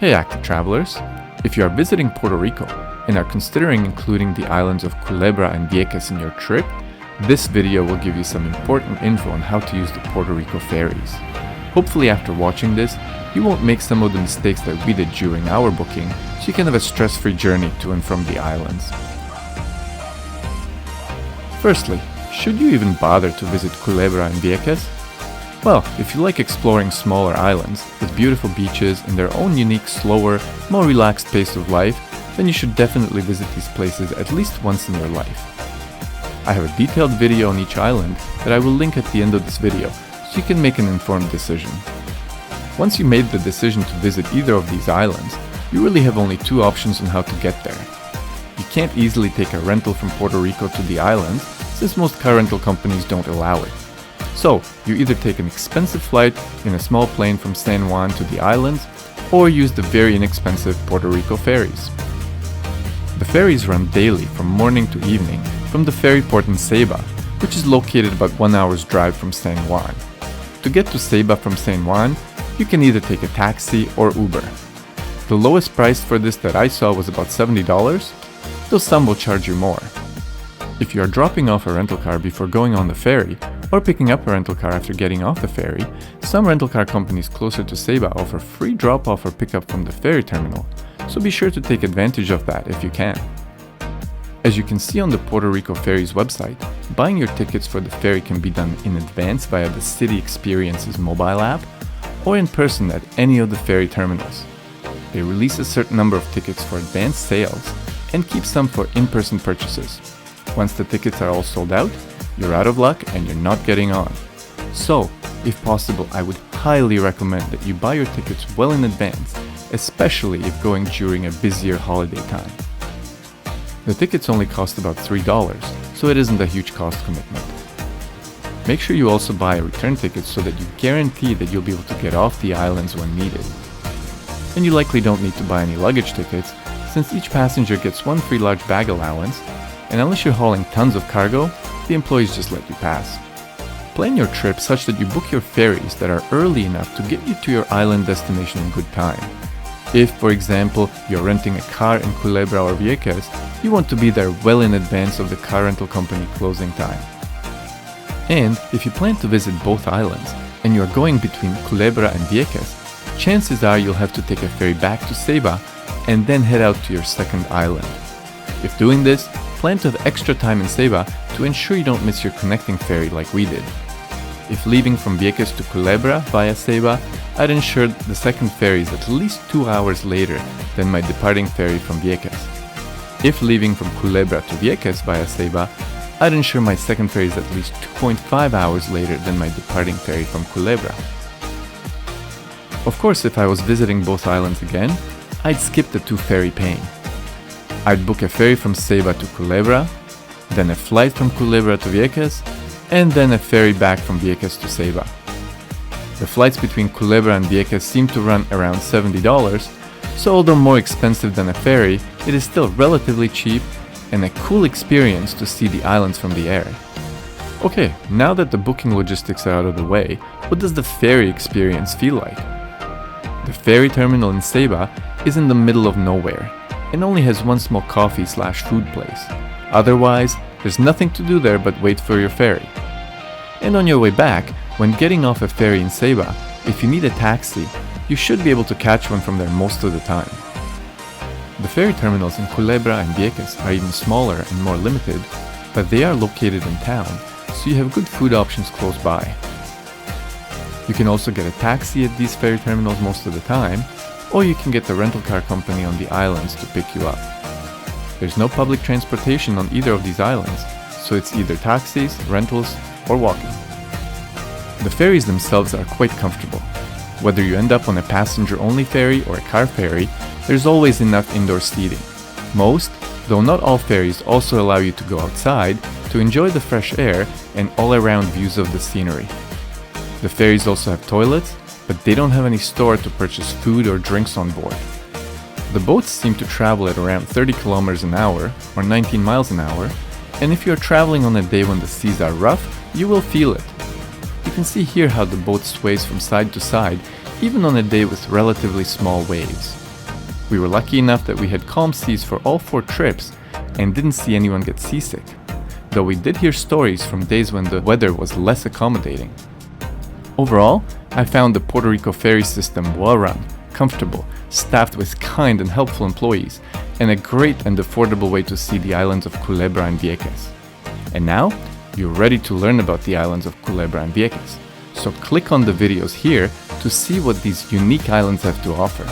Hey active travelers! If you are visiting Puerto Rico and are considering including the islands of Culebra and Vieques in your trip, this video will give you some important info on how to use the Puerto Rico ferries. Hopefully after watching this, you won't make some of the mistakes that we did during our booking, so you can have a stress-free journey to and from the islands. Firstly, should you even bother to visit Culebra and Vieques? Well, if you like exploring smaller islands with beautiful beaches and their own unique, slower, more relaxed pace of life, then you should definitely visit these places at least once in your life. I have a detailed video on each island that I will link at the end of this video, so you can make an informed decision. Once you made the decision to visit either of these islands, you really have only two options on how to get there. You can't easily take a rental from Puerto Rico to the islands, since most car rental companies don't allow it. So, you either take an expensive flight in a small plane from San Juan to the islands, or use the very inexpensive Puerto Rico ferries. The ferries run daily from morning to evening from the ferry port in Ceiba, which is located about 1 hour's drive from San Juan. To get to Ceiba from San Juan, you can either take a taxi or Uber. The lowest price for this that I saw was about $70, though some will charge you more. If you are dropping off a rental car before going on the ferry, or picking up a rental car after getting off the ferry, some rental car companies closer to Ceiba offer free drop-off or pickup from the ferry terminal, so be sure to take advantage of that if you can. As you can see on the Puerto Rico Ferries website, buying your tickets for the ferry can be done in advance via the City Experiences mobile app, or in person at any of the ferry terminals. They release a certain number of tickets for advanced sales, and keep some for in-person purchases. Once the tickets are all sold out, you're out of luck and you're not getting on. So, if possible, I would highly recommend that you buy your tickets well in advance, especially if going during a busier holiday time. The tickets only cost about $3, so it isn't a huge cost commitment. Make sure you also buy a return ticket so that you guarantee that you'll be able to get off the islands when needed. And you likely don't need to buy any luggage tickets, since each passenger gets one free large bag allowance, and unless you're hauling tons of cargo, the employees just let you pass. Plan your trip such that you book your ferries that are early enough to get you to your island destination in good time. If, for example, you're renting a car in Culebra or Vieques, you want to be there well in advance of the car rental company closing time. And if you plan to visit both islands, and you're going between Culebra and Vieques, chances are you'll have to take a ferry back to Ceiba and then head out to your second island. If doing this, plan to have extra time in Ceiba to ensure you don't miss your connecting ferry like we did. If leaving from Vieques to Culebra via Ceiba, I'd ensure the second ferry is at least 2 hours later than my departing ferry from Vieques. If leaving from Culebra to Vieques via Ceiba, I'd ensure my second ferry is at least 2.5 hours later than my departing ferry from Culebra. Of course, if I was visiting both islands again, I'd skip the two ferry paying. I'd book a ferry from Ceiba to Culebra, then a flight from Culebra to Vieques, and then a ferry back from Vieques to Ceiba. The flights between Culebra and Vieques seem to run around $70, so although more expensive than a ferry, it is still relatively cheap and a cool experience to see the islands from the air. Okay, now that the booking logistics are out of the way, what does the ferry experience feel like? The ferry terminal in Ceiba is in the middle of nowhere, and only has one small coffee/food place. Otherwise, there's nothing to do there but wait for your ferry. And on your way back, when getting off a ferry in Ceiba, if you need a taxi, you should be able to catch one from there most of the time. The ferry terminals in Culebra and Vieques are even smaller and more limited, but they are located in town, so you have good food options close by. You can also get a taxi at these ferry terminals most of the time, or you can get the rental car company on the islands to pick you up. There's no public transportation on either of these islands, so it's either taxis, rentals, or walking. The ferries themselves are quite comfortable. Whether you end up on a passenger-only ferry or a car ferry, there's always enough indoor seating. Most, though not all ferries, also allow you to go outside to enjoy the fresh air and all-around views of the scenery. The ferries also have toilets, but they don't have any store to purchase food or drinks on board. The boats seem to travel at around 30 kilometers an hour, or 19 miles an hour, and if you're traveling on a day when the seas are rough, you will feel it. You can see here how the boat sways from side to side, even on a day with relatively small waves. We were lucky enough that we had calm seas for all 4 trips and didn't see anyone get seasick, though we did hear stories from days when the weather was less accommodating. Overall, I found the Puerto Rico ferry system well run, comfortable, staffed with kind and helpful employees, and a great and affordable way to see the islands of Culebra and Vieques. And now, you're ready to learn about the islands of Culebra and Vieques. So click on the videos here to see what these unique islands have to offer.